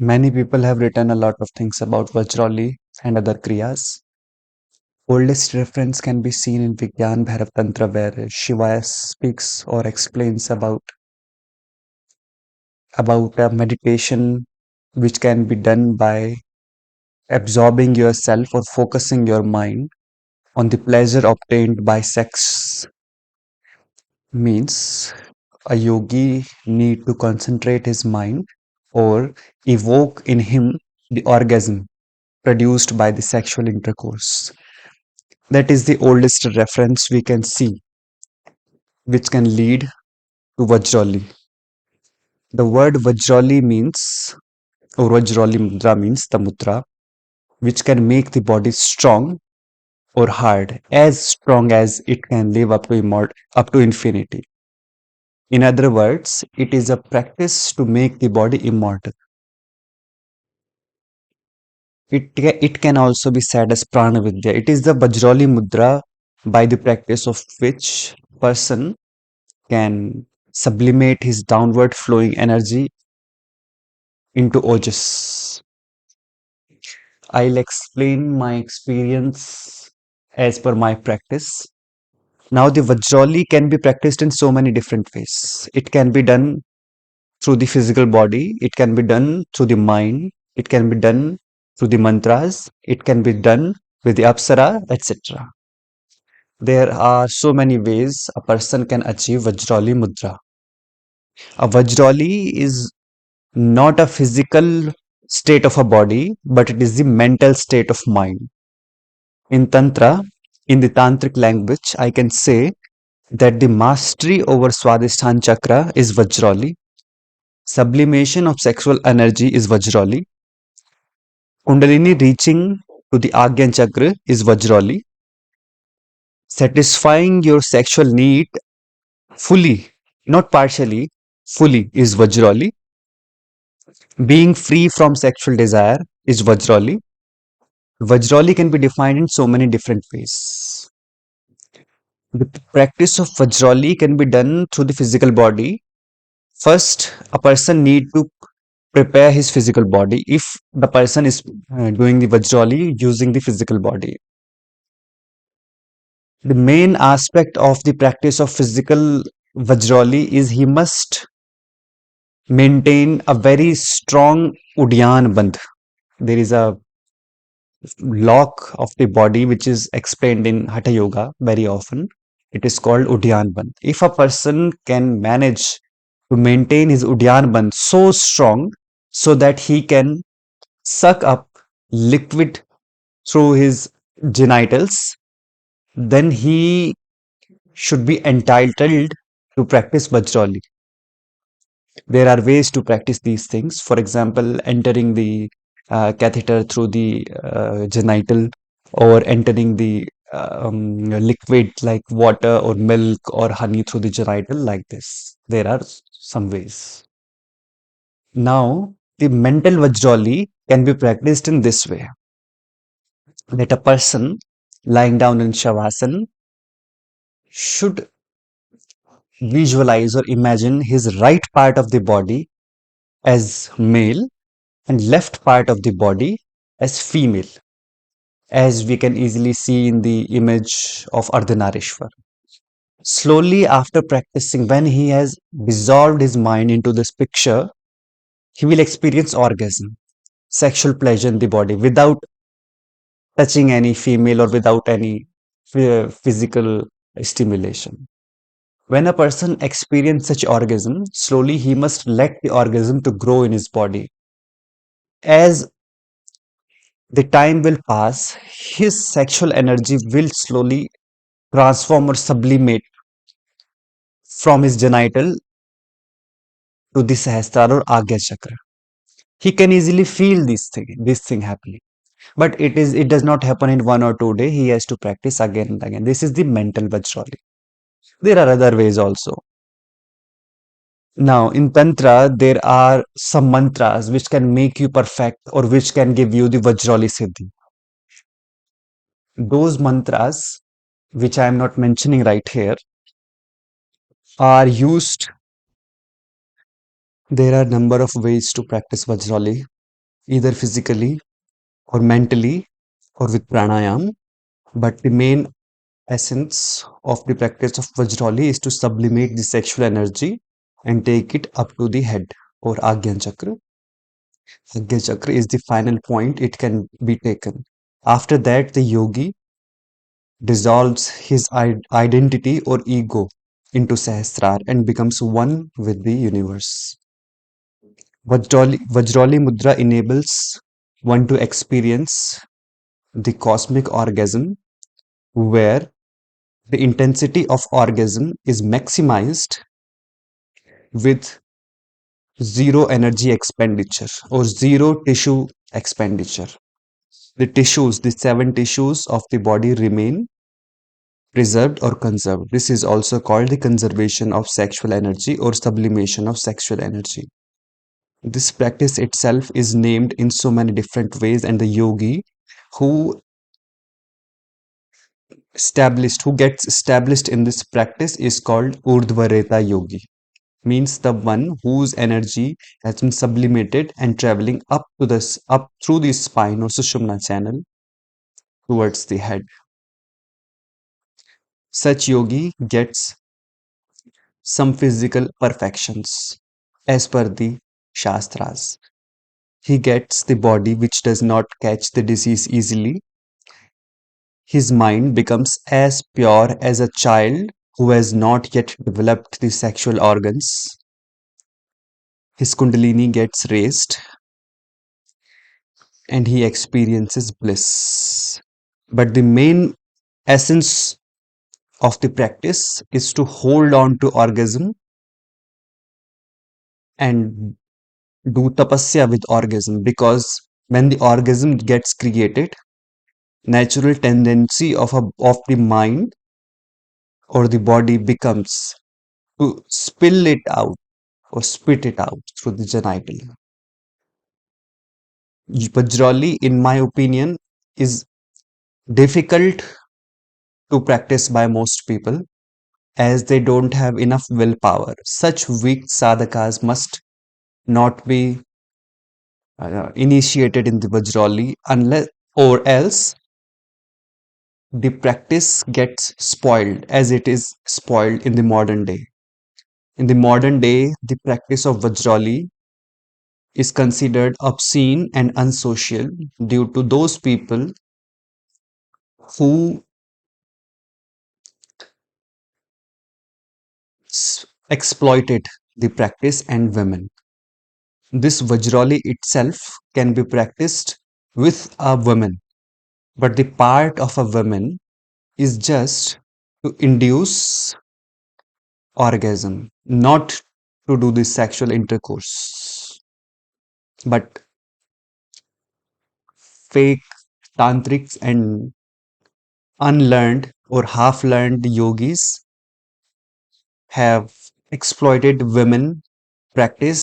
Many people have written a lot of things about Vajroli and other Kriyas. Oldest reference can be seen in Vigyan Bhairav Tantra, where Shiva speaks or explains about a meditation which can be done by absorbing yourself or focusing your mind on the pleasure obtained by sex. Means a yogi need to concentrate his mind or evoke in him the orgasm produced by the sexual intercourse. That is the oldest reference we can see, which can lead to Vajroli. The word Vajroli means, or Vajroli Mudra means the mudra, which can make the body strong or hard, as strong as it can live up to infinity. In other words, it is a practice to make the body immortal. It can also be said as prana vidya. It is the Vajroli Mudra by the practice of which person can sublimate his downward flowing energy into ojas. I'll explain my experience as per my practice. Now, the Vajroli can be practiced in so many different ways. It can be done through the physical body, it can be done through the mind, it can be done through the mantras, it can be done with the Apsara, etc. There are so many ways a person can achieve Vajroli Mudra. A Vajroli is not a physical state of a body, but it is the mental state of mind. In Tantra, in the Tantric language, I can say that the mastery over Swadhisthana Chakra is Vajroli, sublimation of sexual energy is Vajroli, Kundalini reaching to the Agyan Chakra is Vajroli, satisfying your sexual need fully, not partially, fully is Vajroli, being free from sexual desire is Vajroli. Vajroli can be defined in so many different ways. The practice of Vajroli can be done through the physical body. First, a person need to prepare his physical body if the person is doing the Vajroli using the physical body. The main aspect of the practice of physical Vajroli is he must maintain a very strong Udyan Bandh. There is a lock of the body which is explained in Hatha Yoga very often. It is called Udyan Bandh. If a person can manage to maintain his Udyan Bandh so strong so that he can suck up liquid through his genitals, then he should be entitled to practice Vajroli. There are ways to practice these things. For example, entering the catheter through the genital or entering the liquid like water or milk or honey through the genital like this. There are some ways. Now, the mental Vajroli can be practiced in this way. That a person lying down in Shavasana should visualize or imagine his right part of the body as male and left part of the body as female, as we can easily see in the image of Ardhanarishwar. Slowly, after practicing, when he has dissolved his mind into this picture, he will experience orgasm, sexual pleasure in the body without touching any female or without any physical stimulation. When a person experiences such orgasm, slowly he must let the orgasm to grow in his body. As the time will pass, his sexual energy will slowly transform or sublimate from his genital to the Sahasrara or Agya chakra. He can easily feel this thing happening. But it does not happen in 1 or 2 days. He has to practice again and again. This is the mental Vajroli. There are other ways also. Now, in Tantra, there are some mantras which can make you perfect or which can give you the Vajroli Siddhi. Those mantras, which I am not mentioning right here, are used. There are a number of ways to practice Vajrali. either physically or mentally or with pranayam. But the main essence of the practice of Vajroli is to sublimate the sexual energy and take it up to the head or Agyan Chakra. Agya Chakra is the final point it can be taken. After that, the yogi dissolves his identity or ego into Sahasrar and becomes one with the universe. Vajroli Mudra enables one to experience the cosmic orgasm where the intensity of orgasm is maximized with zero energy expenditure or zero tissue expenditure. The 7 tissues of the body remain preserved or conserved. This is also called the conservation of sexual energy or sublimation of sexual energy. This practice itself is named in so many different ways, and the yogi who who gets established in this practice is called Urdhvareta Yogi, means the one whose energy has been sublimated and traveling up through the spine or Sushumna channel towards the head. Such yogi gets some physical perfections as per the Shastras. He gets the body which does not catch the disease easily. His mind becomes as pure as a child who has not yet developed the sexual organs. His Kundalini gets raised and he experiences bliss. But the main essence of the practice is to hold on to orgasm and do tapasya with orgasm, because when the orgasm gets created, natural tendency of the mind or the body becomes to spill it out or spit it out through the genital. Vajroli, in my opinion, is difficult to practice by most people as they don't have enough willpower. Such weak sadhakas must not be initiated in the Vajroli unless or else the practice gets spoiled as it is spoiled in the modern day. In the modern day, the practice of Vajrali is considered obscene and unsocial due to those people who exploited the practice and women. This Vajrali itself can be practiced with a woman, but the part of a woman is just to induce orgasm, not to do the sexual intercourse. But fake tantrics and unlearned or half learned yogis have exploited women practice